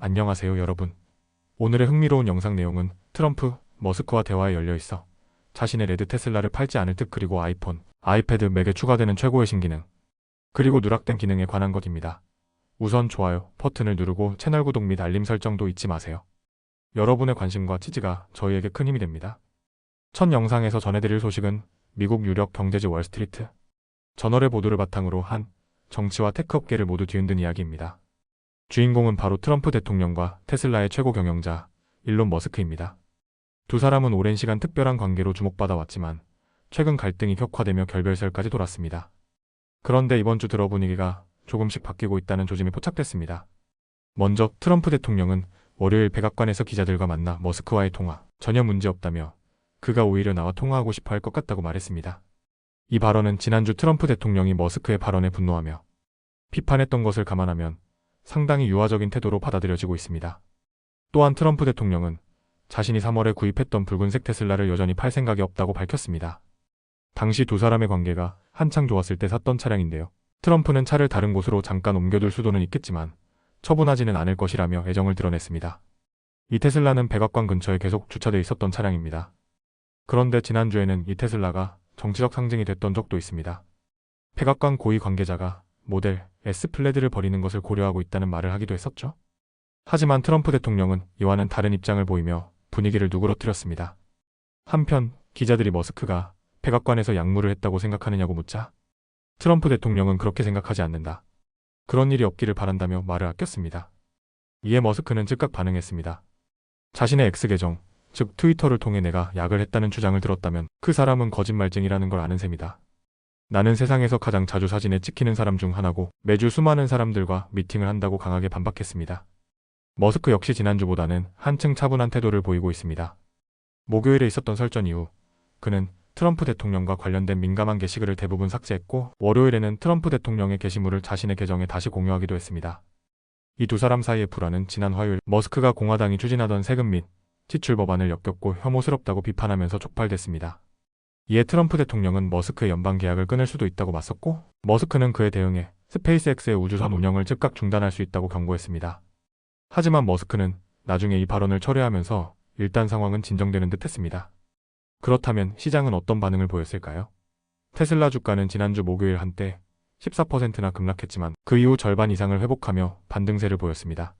안녕하세요 여러분. 오늘의 흥미로운 영상 내용은 트럼프, 머스크와 대화에 열려있어 자신의 레드 테슬라를 팔지 않을 듯 그리고 아이폰, 아이패드 맥에 추가되는 최고의 신기능, 그리고 누락된 기능에 관한 것입니다. 우선 좋아요 버튼을 누르고 채널 구독 및 알림 설정도 잊지 마세요. 여러분의 관심과 지지가 저희에게 큰 힘이 됩니다. 첫 영상에서 전해드릴 소식은 미국 유력 경제지 월스트리트 저널의 보도를 바탕으로 한 정치와 테크 업계를 모두 뒤흔든 이야기입니다. 주인공은 바로 트럼프 대통령과 테슬라의 최고 경영자 일론 머스크입니다. 두 사람은 오랜 시간 특별한 관계로 주목받아 왔지만 최근 갈등이 격화되며 결별설까지 돌았습니다. 그런데 이번 주 들어 분위기가 조금씩 바뀌고 있다는 조짐이 포착됐습니다. 먼저 트럼프 대통령은 월요일 백악관에서 기자들과 만나 머스크와의 통화 전혀 문제없다며 그가 오히려 나와 통화하고 싶어 할 것 같다고 말했습니다. 이 발언은 지난주 트럼프 대통령이 머스크의 발언에 분노하며 비판했던 것을 감안하면 상당히 유화적인 태도로 받아들여지고 있습니다. 또한 트럼프 대통령은 자신이 3월에 구입했던 붉은색 테슬라를 여전히 팔 생각이 없다고 밝혔습니다. 당시 두 사람의 관계가 한창 좋았을 때 샀던 차량인데요. 트럼프는 차를 다른 곳으로 잠깐 옮겨둘 수도는 있겠지만 처분하지는 않을 것이라며 애정을 드러냈습니다. 이 테슬라는 백악관 근처에 계속 주차돼 있었던 차량입니다. 그런데 지난주에는 이 테슬라가 정치적 상징이 됐던 적도 있습니다. 백악관 고위 관계자가 모델 S 플레드를 버리는 것을 고려하고 있다는 말을 하기도 했었죠. 하지만 트럼프 대통령은 이와는 다른 입장을 보이며 분위기를 누그러뜨렸습니다. 한편 기자들이 머스크가 백악관에서 약물을 했다고 생각하느냐고 묻자 트럼프 대통령은 그렇게 생각하지 않는다. 그런 일이 없기를 바란다며 말을 아꼈습니다. 이에 머스크는 즉각 반응했습니다. 자신의 X 계정, 즉 트위터를 통해 내가 약을 했다는 주장을 들었다면 그 사람은 거짓말쟁이라는 걸 아는 셈이다. 나는 세상에서 가장 자주 사진에 찍히는 사람 중 하나고 매주 수많은 사람들과 미팅을 한다고 강하게 반박했습니다. 머스크 역시 지난주보다는 한층 차분한 태도를 보이고 있습니다. 목요일에 있었던 설전 이후 그는 트럼프 대통령과 관련된 민감한 게시글을 대부분 삭제했고 월요일에는 트럼프 대통령의 게시물을 자신의 계정에 다시 공유하기도 했습니다. 이 두 사람 사이의 불화는 지난 화요일 머스크가 공화당이 추진하던 세금 및 지출 법안을 역겹고 혐오스럽다고 비판하면서 촉발됐습니다. 이에 트럼프 대통령은 머스크의 연방 계약을 끊을 수도 있다고 맞섰고 머스크는 그에 대응해 스페이스X의 우주선 운영을 즉각 중단할 수 있다고 경고했습니다. 하지만 머스크는 나중에 이 발언을 철회하면서 일단 상황은 진정되는 듯 했습니다. 그렇다면 시장은 어떤 반응을 보였을까요? 테슬라 주가는 지난주 목요일 한때 14%나 급락했지만 그 이후 절반 이상을 회복하며 반등세를 보였습니다.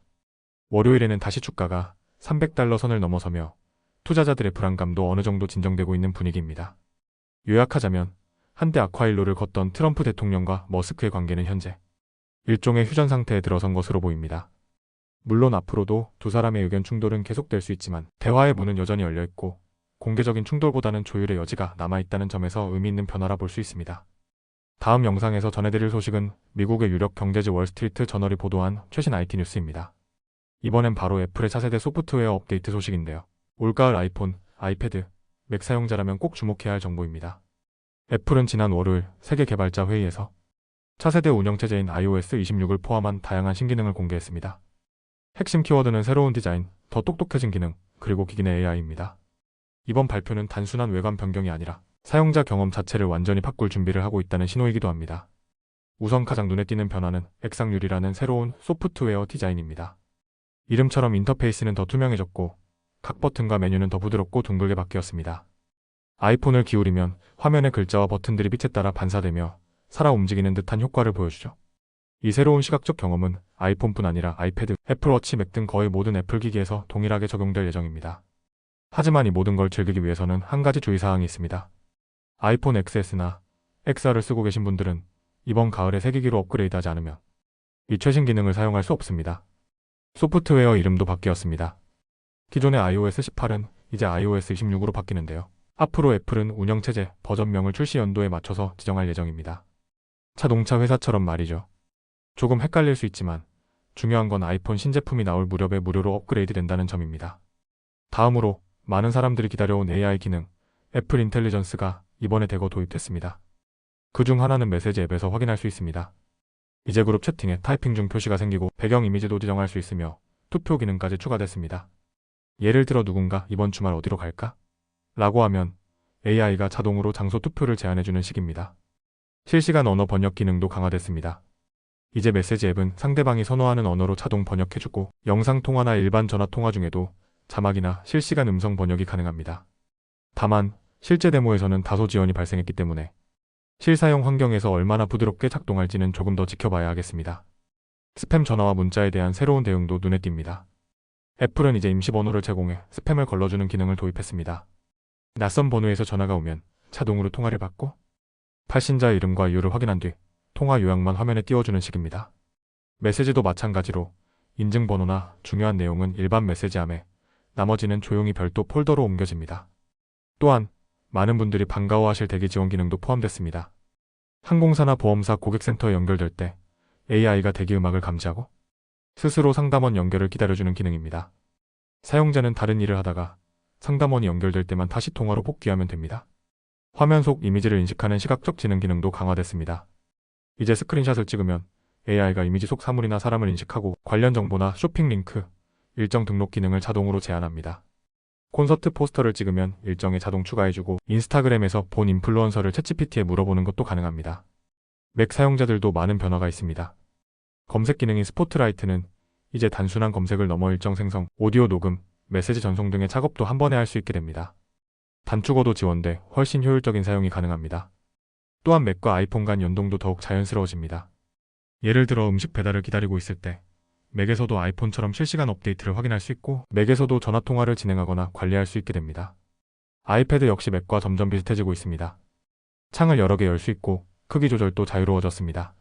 월요일에는 다시 주가가 $300 선을 넘어서며 투자자들의 불안감도 어느 정도 진정되고 있는 분위기입니다. 요약하자면 한때 악화일로를 걷던 트럼프 대통령과 머스크의 관계는 현재 일종의 휴전 상태에 들어선 것으로 보입니다. 물론 앞으로도 두 사람의 의견 충돌은 계속될 수 있지만 대화의 문은 여전히 열려있고 공개적인 충돌보다는 조율의 여지가 남아있다는 점에서 의미 있는 변화라 볼 수 있습니다. 다음 영상에서 전해드릴 소식은 미국의 유력 경제지 월스트리트 저널이 보도한 최신 IT 뉴스입니다. 이번엔 바로 애플의 차세대 소프트웨어 업데이트 소식인데요. 올가을 아이폰, 아이패드, 맥 사용자라면 꼭 주목해야 할 정보입니다. 애플은 지난 월요일 세계 개발자 회의에서 차세대 운영체제인 iOS 26을 포함한 다양한 신기능을 공개했습니다. 핵심 키워드는 새로운 디자인, 더 똑똑해진 기능, 그리고 기기 내 AI입니다. 이번 발표는 단순한 외관 변경이 아니라 사용자 경험 자체를 완전히 바꿀 준비를 하고 있다는 신호이기도 합니다. 우선 가장 눈에 띄는 변화는 액상유리라는 새로운 소프트웨어 디자인입니다. 이름처럼 인터페이스는 더 투명해졌고 각 버튼과 메뉴는 더 부드럽고 둥글게 바뀌었습니다. 아이폰을 기울이면 화면의 글자와 버튼들이 빛에 따라 반사되며 살아 움직이는 듯한 효과를 보여주죠. 이 새로운 시각적 경험은 아이폰뿐 아니라 아이패드, 애플워치, 맥 등 거의 모든 애플 기기에서 동일하게 적용될 예정입니다. 하지만 이 모든 걸 즐기기 위해서는 한 가지 주의사항이 있습니다. 아이폰 XS나 XR을 쓰고 계신 분들은 이번 가을에 새 기기로 업그레이드하지 않으면 이 최신 기능을 사용할 수 없습니다. 소프트웨어 이름도 바뀌었습니다. 기존의 iOS 18은 이제 iOS 26으로 바뀌는데요. 앞으로 애플은 운영체제 버전명을 출시 연도에 맞춰서 지정할 예정입니다. 자동차 회사처럼 말이죠. 조금 헷갈릴 수 있지만 중요한 건 아이폰 신제품이 나올 무렵에 무료로 업그레이드 된다는 점입니다. 다음으로 많은 사람들이 기다려온 AI 기능 애플 인텔리전스가 이번에 대거 도입됐습니다. 그중 하나는 메시지 앱에서 확인할 수 있습니다. 이제 그룹 채팅에 타이핑 중 표시가 생기고 배경 이미지도 지정할 수 있으며 투표 기능까지 추가됐습니다. 예를 들어 누군가 이번 주말 어디로 갈까? 라고 하면 AI가 자동으로 장소 투표를 제안해주는 식입니다. 실시간 언어 번역 기능도 강화됐습니다. 이제 메시지 앱은 상대방이 선호하는 언어로 자동 번역해주고 영상 통화나 일반 전화 통화 중에도 자막이나 실시간 음성 번역이 가능합니다. 다만 실제 데모에서는 다소 지연이 발생했기 때문에 실사용 환경에서 얼마나 부드럽게 작동할지는 조금 더 지켜봐야 하겠습니다. 스팸 전화와 문자에 대한 새로운 대응도 눈에 띕니다. 애플은 이제 임시 번호를 제공해 스팸을 걸러주는 기능을 도입했습니다. 낯선 번호에서 전화가 오면 자동으로 통화를 받고 발신자의 이름과 이유를 확인한 뒤 통화 요약만 화면에 띄워주는 식입니다. 메시지도 마찬가지로 인증번호나 중요한 내용은 일반 메시지함에 나머지는 조용히 별도 폴더로 옮겨집니다. 또한 많은 분들이 반가워하실 대기 지원 기능도 포함됐습니다. 항공사나 보험사 고객센터에 연결될 때 AI가 대기 음악을 감지하고 스스로 상담원 연결을 기다려주는 기능입니다. 사용자는 다른 일을 하다가 상담원이 연결될 때만 다시 통화로 복귀하면 됩니다. 화면 속 이미지를 인식하는 시각적 지능 기능도 강화됐습니다. 이제 스크린샷을 찍으면 AI가 이미지 속 사물이나 사람을 인식하고 관련 정보나 쇼핑 링크, 일정 등록 기능을 자동으로 제안합니다. 콘서트 포스터를 찍으면 일정에 자동 추가해주고 인스타그램에서 본 인플루언서를 챗GPT에 물어보는 것도 가능합니다. 맥 사용자들도 많은 변화가 있습니다. 검색 기능인 스포트라이트는 이제 단순한 검색을 넘어 일정 생성, 오디오 녹음, 메시지 전송 등의 작업도 한 번에 할 수 있게 됩니다. 단축어도 지원돼 훨씬 효율적인 사용이 가능합니다. 또한 맥과 아이폰 간 연동도 더욱 자연스러워집니다. 예를 들어 음식 배달을 기다리고 있을 때 맥에서도 아이폰처럼 실시간 업데이트를 확인할 수 있고 맥에서도 전화통화를 진행하거나 관리할 수 있게 됩니다. 아이패드 역시 맥과 점점 비슷해지고 있습니다. 창을 여러 개 열 수 있고 크기 조절도 자유로워졌습니다.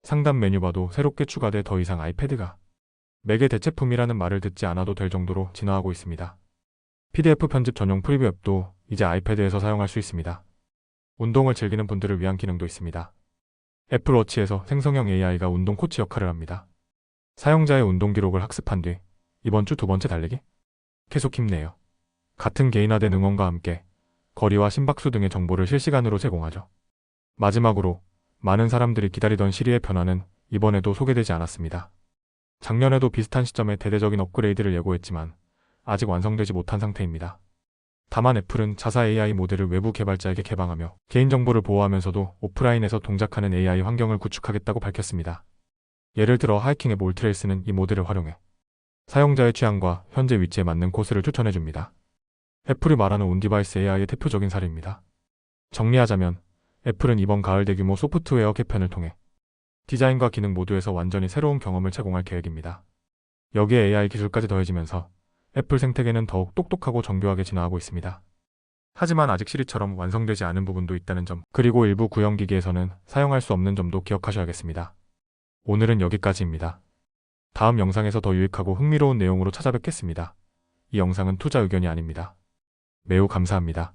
상단 메뉴바도 새롭게 추가돼 더 이상 아이패드가 맥의 대체품이라는 말을 듣지 않아도 될 정도로 진화하고 있습니다. PDF 편집 전용 프리뷰 앱도 이제 아이패드에서 사용할 수 있습니다. 운동을 즐기는 분들을 위한 기능도 있습니다. 애플워치에서 생성형 AI가 운동 코치 역할을 합니다. 사용자의 운동 기록을 학습한 뒤 이번 주 2번째 달리기? 계속 힘내요. 같은 개인화된 응원과 함께 거리와 심박수 등의 정보를 실시간으로 제공하죠. 마지막으로 많은 사람들이 기다리던 시리의 변화는 이번에도 소개되지 않았습니다. 작년에도 비슷한 시점에 대대적인 업그레이드를 예고했지만 아직 완성되지 못한 상태입니다. 다만 애플은 자사 AI 모델을 외부 개발자에게 개방하며 개인정보를 보호하면서도 오프라인에서 동작하는 AI 환경을 구축하겠다고 밝혔습니다. 예를 들어 하이킹 앱 올트레이스는 이 모델을 활용해 사용자의 취향과 현재 위치에 맞는 코스를 추천해줍니다. 애플이 말하는 온디바이스 AI의 대표적인 사례입니다. 정리하자면 애플은 이번 가을 대규모 소프트웨어 개편을 통해 디자인과 기능 모두에서 완전히 새로운 경험을 제공할 계획입니다. 여기에 AI 기술까지 더해지면서 애플 생태계는 더욱 똑똑하고 정교하게 진화하고 있습니다. 하지만 아직 시리처럼 완성되지 않은 부분도 있다는 점, 그리고 일부 구형 기기에서는 사용할 수 없는 점도 기억하셔야겠습니다. 오늘은 여기까지입니다. 다음 영상에서 더 유익하고 흥미로운 내용으로 찾아뵙겠습니다. 이 영상은 투자 의견이 아닙니다. 매우 감사합니다.